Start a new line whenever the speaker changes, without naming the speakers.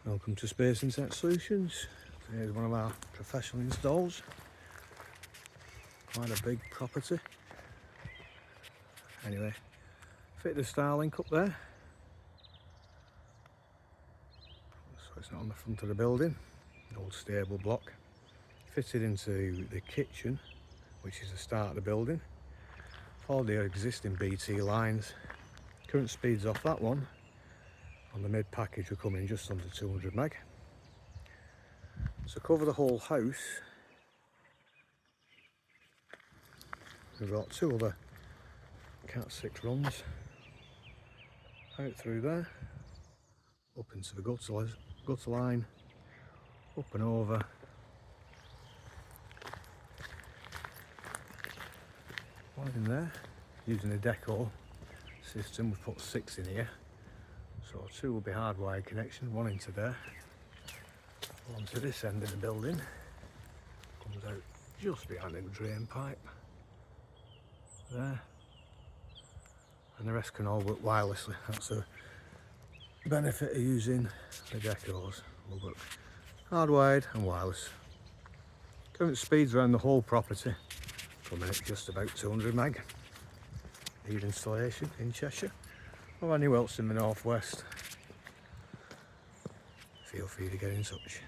Welcome to Space and Tech Solutions. Here's one of our professional installs. Quite a big property. Anyway, fit the Starlink up there. So it's not on the front of the building. An old stable block. Fitted into the kitchen, which is the start of the building. All the existing BT lines. Current speeds off that one on the mid package will come in just under 200 meg. So cover the whole house. We've got two other Cat 6 runs out through there, up into the gutter line, up and over. One in there, using a Deco system. We've put 6 in here, so 2 will be hardwired connection, 1 into there, 1 to this end of the building, comes out just behind the drain pipe there, and the rest can all work wirelessly. That's the benefit of using the Decos. Will work hardwired and wireless. Current speeds around the whole property coming at just about 200 meg. Need installation in Cheshire or anywhere else in the northwest, feel free to get in touch.